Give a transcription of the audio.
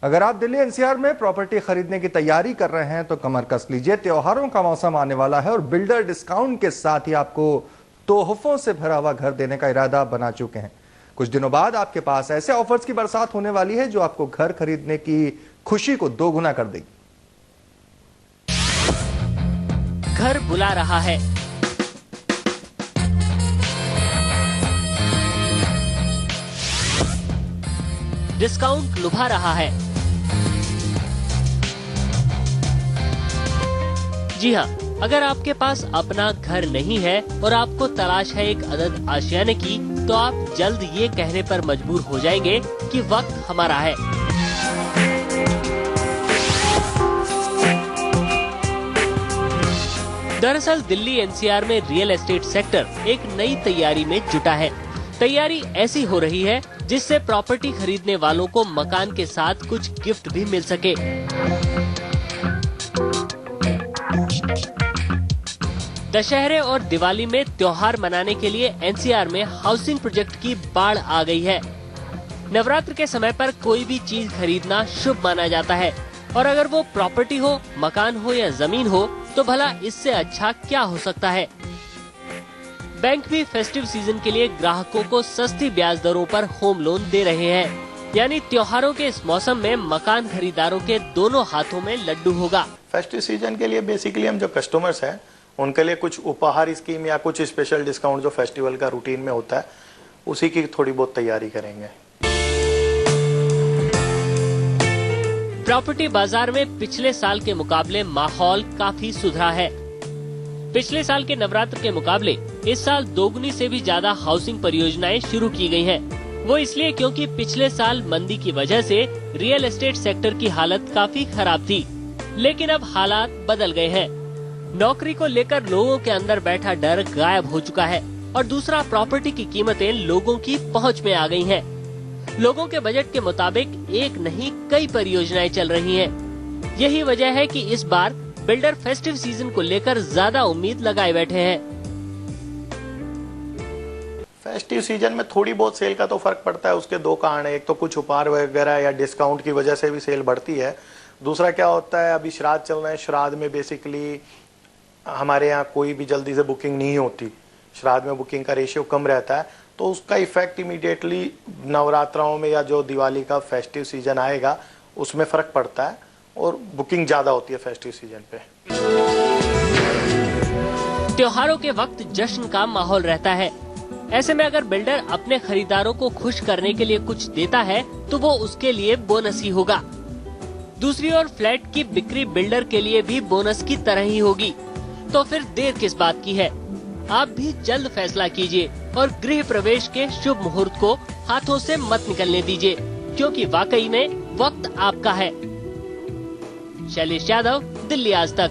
अगर आप दिल्ली एनसीआर में प्रॉपर्टी खरीदने की तैयारी कर रहे हैं तो कमर कस लीजिए। त्योहारों का मौसम आने वाला है और बिल्डर डिस्काउंट के साथ ही आपको तोहफों से भरा हुआ घर देने का इरादा बना चुके हैं। कुछ दिनों बाद आपके पास ऐसे ऑफर्स की बरसात होने वाली है जो आपको घर खरीदने की खुशी को दोगुना कर देगी। घर बुला रहा है, डिस्काउंट लुभा रहा है। जी हाँ, अगर आपके पास अपना घर नहीं है और आपको तलाश है एक अदद आशियाने की, तो आप जल्द ये कहने पर मजबूर हो जाएंगे कि वक्त हमारा है। दरअसल दिल्ली एनसीआर में रियल एस्टेट सेक्टर एक नई तैयारी में जुटा है। तैयारी ऐसी हो रही है जिससे प्रॉपर्टी खरीदने वालों को मकान के साथ कुछ गिफ्ट भी मिल सके। दशहरे और दिवाली में त्योहार मनाने के लिए एनसीआर में हाउसिंग प्रोजेक्ट की बाढ़ आ गई है। नवरात्र के समय पर कोई भी चीज खरीदना शुभ माना जाता है और अगर वो प्रॉपर्टी हो, मकान हो या जमीन हो तो भला इससे अच्छा क्या हो सकता है। बैंक भी फेस्टिव सीजन के लिए ग्राहकों को सस्ती ब्याज दरों पर होम लोन दे रहे हैं। यानी त्योहारों के इस मौसम में मकान खरीदारों के दोनों हाथों में लड्डू होगा। फेस्टिव सीजन के लिए बेसिकली हम जो कस्टमर्स हैं उनके लिए कुछ उपहार स्कीम या कुछ स्पेशल डिस्काउंट जो फेस्टिवल का रूटीन में होता है उसी की थोड़ी बहुत तैयारी करेंगे। प्रॉपर्टी बाजार में पिछले साल के मुकाबले माहौल काफी सुधरा है। पिछले साल के नवरात्र के मुकाबले इस साल दोगुनी से भी ज्यादा हाउसिंग परियोजनाएं शुरू की गई हैं। वो इसलिए क्योंकि पिछले साल मंदी की वजह से रियल एस्टेट सेक्टर की हालत काफी खराब थी, लेकिन अब हालात बदल गए हैं। नौकरी को लेकर लोगों के अंदर बैठा डर गायब हो चुका है और दूसरा, प्रॉपर्टी की कीमतें लोगों की पहुंच में आ गई हैं। लोगों के बजट के मुताबिक एक नहीं कई परियोजनाएं चल रही हैं। यही वजह है कि इस बार बिल्डर फेस्टिव सीजन को लेकर ज्यादा उम्मीद लगाए बैठे हैं। फेस्टिव सीजन में थोड़ी बहुत सेल का तो फर्क पड़ता है। उसके दो कारण है, एक तो कुछ उपहार वगैरह या डिस्काउंट की वजह से भी सेल बढ़ती है। दूसरा क्या होता है, अभी श्राद्ध चल रहे हैं, श्राद्ध में बेसिकली हमारे यहाँ कोई भी जल्दी से बुकिंग नहीं होती। श्राद्ध में बुकिंग का रेशियो कम रहता है, तो उसका इफेक्ट इमीडिएटली नवरात्राओं में या जो दिवाली का फेस्टिव सीजन आएगा उसमें फर्क पड़ता है और बुकिंग ज्यादा होती है फेस्टिव सीजन पे। त्योहारों के वक्त जश्न का माहौल रहता है। ऐसे में अगर बिल्डर अपने खरीदारों को खुश करने के लिए कुछ देता है तो वो उसके लिए बोनस ही होगा। दूसरी ओर फ्लैट की बिक्री बिल्डर के लिए भी बोनस की तरह ही होगी। तो फिर देर किस बात की है? आप भी जल्द फैसला कीजिए और गृह प्रवेश के शुभ मुहूर्त को हाथों से मत निकलने दीजिए, क्योंकि वाकई में वक्त आपका है। शैलेश यादव, दिल्ली आज तक।